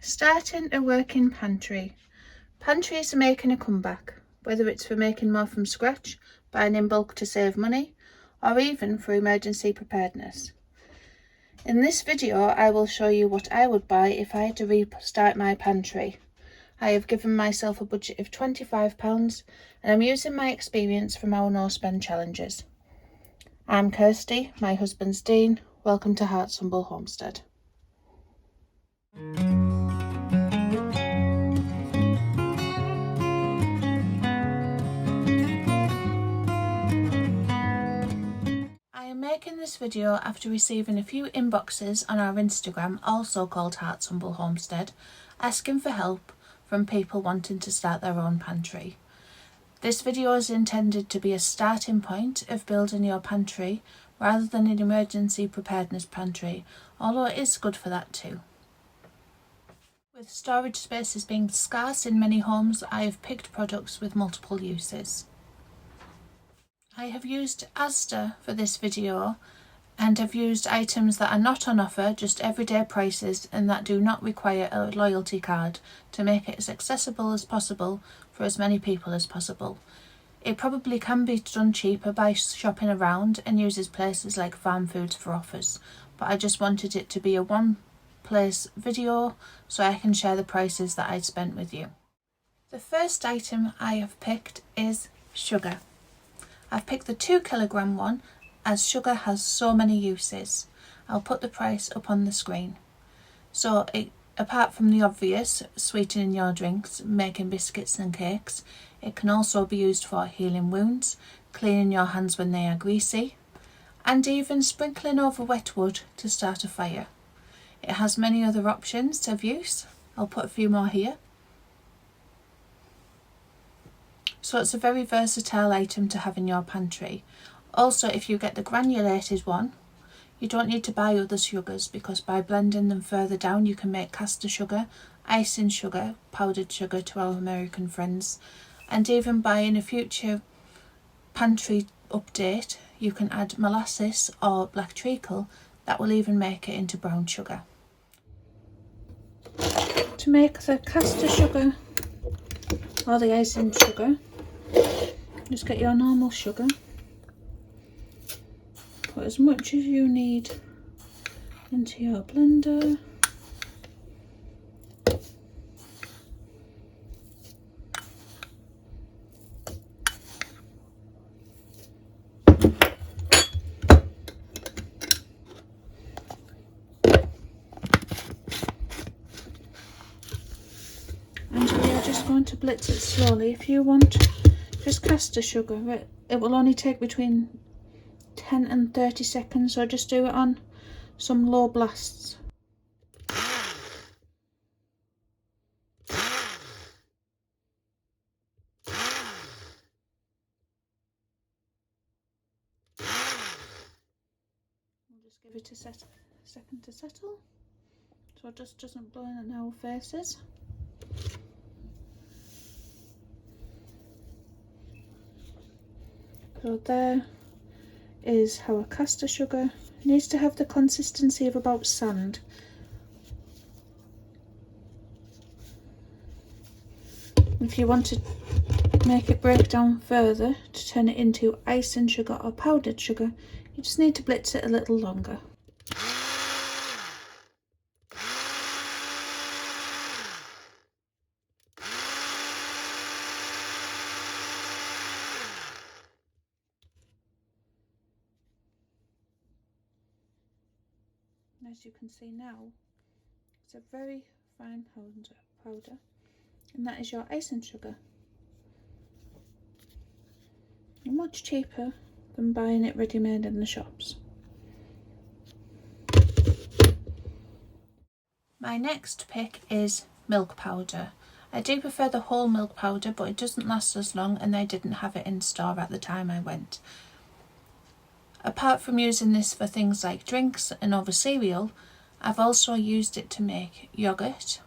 Starting a working pantry. Pantries are making a comeback, whether it's for making more from scratch, buying in bulk to save money, or even for emergency preparedness. In this video, I will show you what I would buy if I had to restart my pantry. I have given myself a budget of £25 and I'm using my experience from our no spend challenges. I'm Kirsty, my husband's Dean. Welcome to Heart's Humble Homestead. I am making this video after receiving a few inboxes on our Instagram, also called Heart's Humble Homestead, asking for help from people wanting to start their own pantry. This video is intended to be a starting point of building your pantry rather than an emergency preparedness pantry, although it is good for that too. With storage spaces being scarce in many homes, I have picked products with multiple uses. I have used Asda for this video and have used items that are not on offer, just everyday prices, and that do not require a loyalty card to make it as accessible as possible for as many people as possible. It probably can be done cheaper by shopping around and uses places like Farm Foods for offers, but I just wanted it to be a one place video so I can share the prices that I'd spent with you. The first item I have picked is sugar. I've picked the 2 kilogram one as sugar has so many uses. I'll put the price up on the screen. So apart from the obvious, sweetening your drinks, making biscuits and cakes, it can also be used for healing wounds, cleaning your hands when they are greasy, and even sprinkling over wet wood to start a fire. It has many other options of use. I'll put a few more here. So it's a very versatile item to have in your pantry. Also, if you get the granulated one, you don't need to buy other sugars, because by blending them further down you can make caster sugar, icing sugar, powdered sugar to our American friends, and even by in a future pantry update you can add molasses or black treacle that will even make it into brown sugar. To make the caster sugar or the icing sugar, just get your normal sugar, put as much as you need into your blender, and we are just going to blitz it slowly. If you want just caster sugar, it will only take between 10 and 30 seconds, so just do it on some low blasts. We'll just give it a second to settle so it just doesn't blow in our faces. So there is our caster sugar. It needs to have the consistency of about sand. If you want to make it break down further to turn it into icing sugar or powdered sugar, you just need to blitz it a little longer. As you can see now, it's a very fine powder, and that is your icing sugar. And much cheaper than buying it ready-made in the shops. My next pick is milk powder. I do prefer the whole milk powder, but it doesn't last as long and they didn't have it in store at the time I went. Apart from using this for things like drinks and over cereal, I've also used it to make yoghurt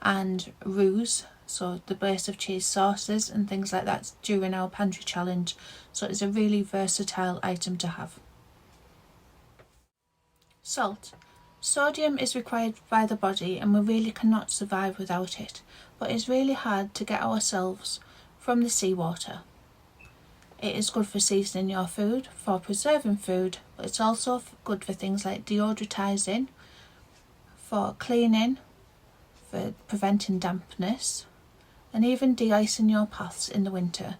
and roux, so the base of cheese sauces and things like that during our pantry challenge, so it's a really versatile item to have. Salt. Sodium is required by the body and we really cannot survive without it, but it's really hard to get ourselves from the seawater. It is good for seasoning your food, for preserving food, but it's also good for things like deodorizing, for cleaning, for preventing dampness, and even de-icing your paths in the winter.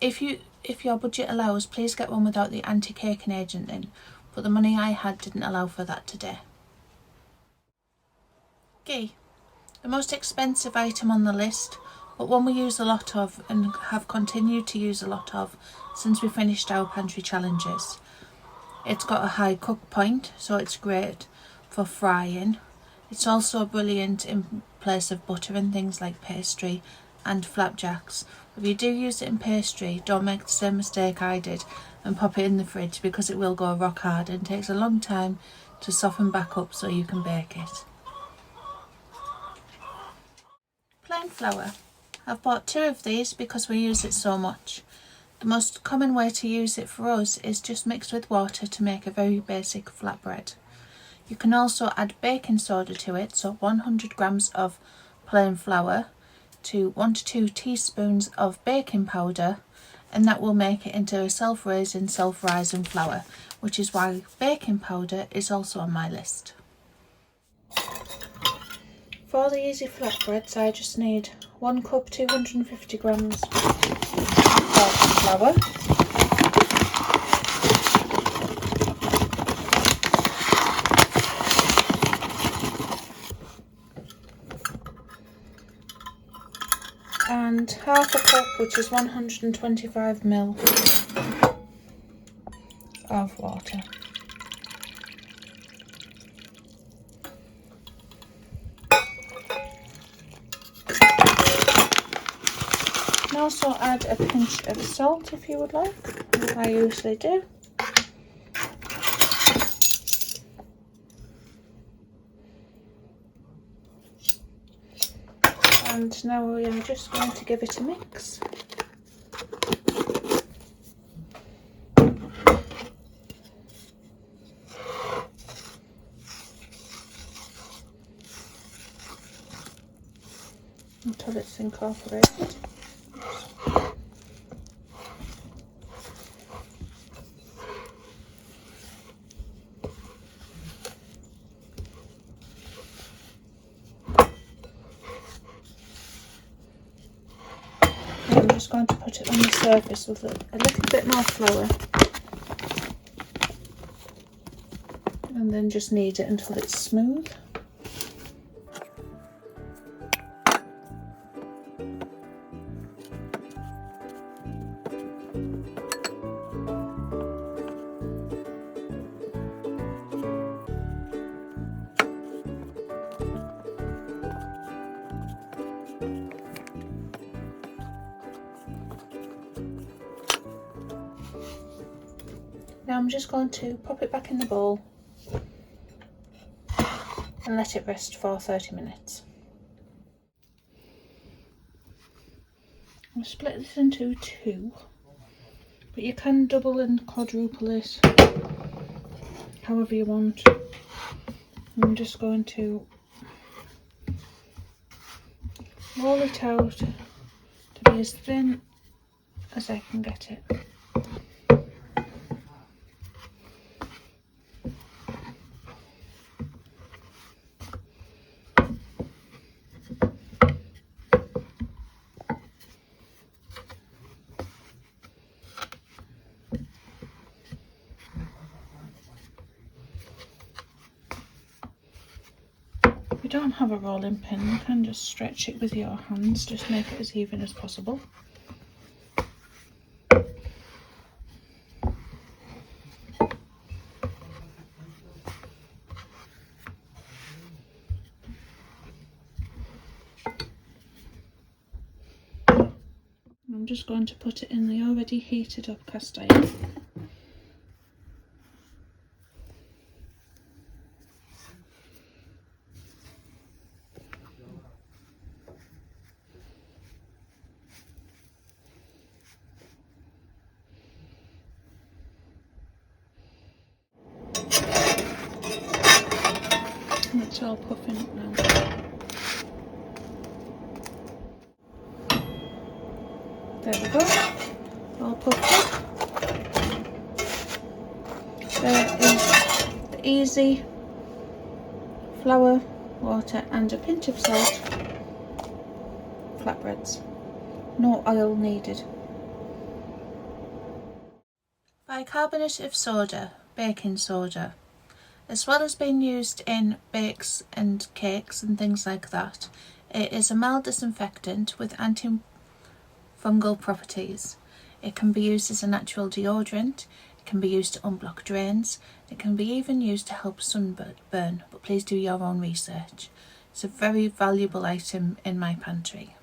If your budget allows, please get one without the anti-caking agent in, but the money I had didn't allow for that today. Ghee, the most expensive item on the list, but one we use a lot of and have continued to use a lot of since we finished our pantry challenges. It's got a high cook point, so it's great for frying. It's also brilliant in place of butter in things like pastry and flapjacks. If you do use it in pastry, don't make the same mistake I did and pop it in the fridge, because it will go rock hard and takes a long time to soften back up so you can bake it. Plain flour. I've bought 2 of these because we use it so much. The most common way to use it for us is just mixed with water to make a very basic flatbread. You can also add baking soda to it, so 100 grams of plain flour to 1 to 2 teaspoons of baking powder, and that will make it into a self-raising, self-rising flour, which is why baking powder is also on my list. For the easy flatbreads, I just need 1 cup 250 grams of flour, and half a cup, which is 125 ml of water. You can also add a pinch of salt if you would like, as I usually do. And now we are just going to give it a mix. Until it's incorporated. I'm just going to put it on the surface with a little bit more flour, and then just knead it until it's smooth. Now I'm just going to pop it back in the bowl and let it rest for 30 minutes. I'll split this into 2, but you can double and quadruple it however you want. I'm just going to roll it out to be as thin as I can get it. If you don't have a rolling pin, you can just stretch it with your hands, just make it as even as possible. I'm just going to put it in the already heated up cast iron. all puffing up now. There we go, all puffed up. There is the easy flour, water and a pinch of salt flatbreads. No oil needed. Bicarbonate of soda, baking soda. As well as being used in bakes and cakes and things like that, it is a mild disinfectant with antifungal properties. It can be used as a natural deodorant, it can be used to unblock drains, it can be even used to help sunburn, but please do your own research. It's a very valuable item in my pantry.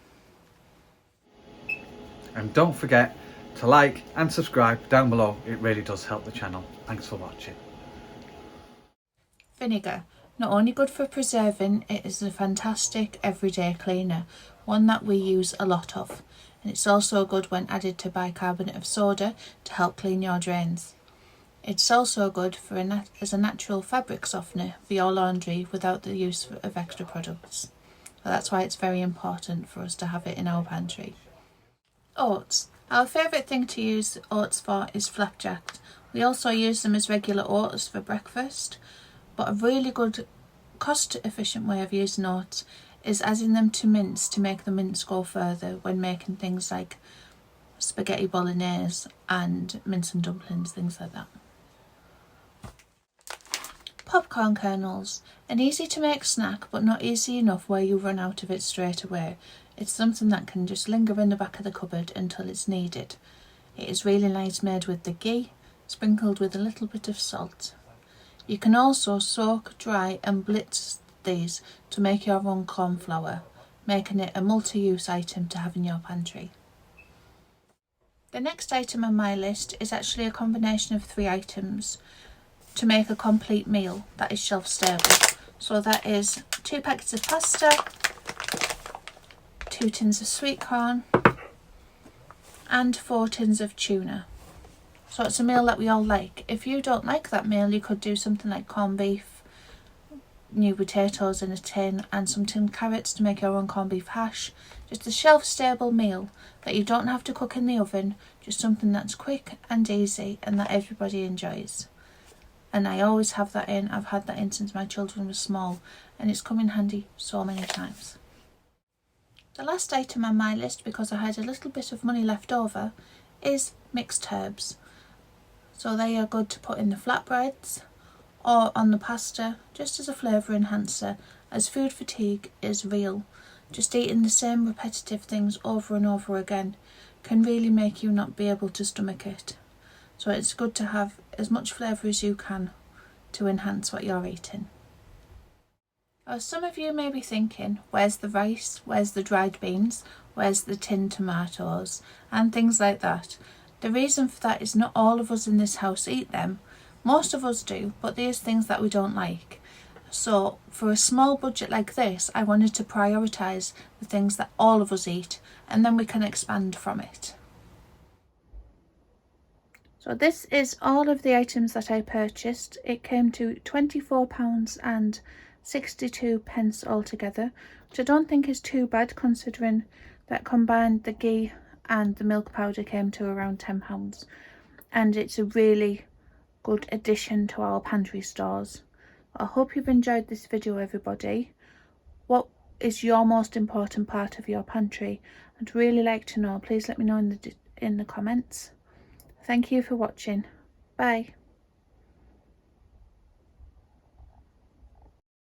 And don't forget to like and subscribe down below, it really does help the channel. Thanks for watching. Vinegar. Not only good for preserving, it is a fantastic everyday cleaner, one that we use a lot of. And it's also good when added to bicarbonate of soda to help clean your drains. It's also good for as a natural fabric softener for your laundry without the use of extra products. So that's why it's very important for us to have it in our pantry. Oats. Our favourite thing to use oats for is flapjack. We also use them as regular oats for breakfast, but a really good cost efficient way of using oats is adding them to mince to make the mince go further when making things like spaghetti bolognese and mince and dumplings, things like that. Popcorn kernels. An easy to make snack but not easy enough where you run out of it straight away. It's something that can just linger in the back of the cupboard until it's needed. It is really nice made with the ghee, sprinkled with a little bit of salt. You can also soak, dry and blitz these to make your own corn flour, making it a multi-use item to have in your pantry. The next item on my list is actually a combination of 3 items to make a complete meal that is shelf stable. So that is 2 packets of pasta, 2 tins of sweet corn and 4 tins of tuna. So it's a meal that we all like. If you don't like that meal, you could do something like corned beef, new potatoes in a tin and some tinned carrots to make your own corned beef hash. Just a shelf stable meal that you don't have to cook in the oven, just something that's quick and easy and that everybody enjoys. And I always have that in. I've had that in since my children were small and it's come in handy so many times. The last item on my list, because I had a little bit of money left over, is mixed herbs. So they are good to put in the flatbreads or on the pasta, just as a flavour enhancer, as food fatigue is real. Just eating the same repetitive things over and over again can really make you not be able to stomach it. So it's good to have as much flavour as you can to enhance what you're eating. Some of you may be thinking, where's the rice, where's the dried beans, where's the tinned tomatoes and things like that. The reason for that is not all of us in this house eat them. Most of us do, but there's things that we don't like. So for a small budget like this, I wanted to prioritise the things that all of us eat and then we can expand from it. So this is all of the items that I purchased. It came to £24 and 62 pence altogether, which I don't think is too bad considering that combined the ghee and the milk powder came to around £10, and it's a really good addition to our pantry stores. I hope you've enjoyed this video, everybody. What is your most important part of your pantry? I'd really like to know. Please let me know in the comments. Thank you for watching. Bye.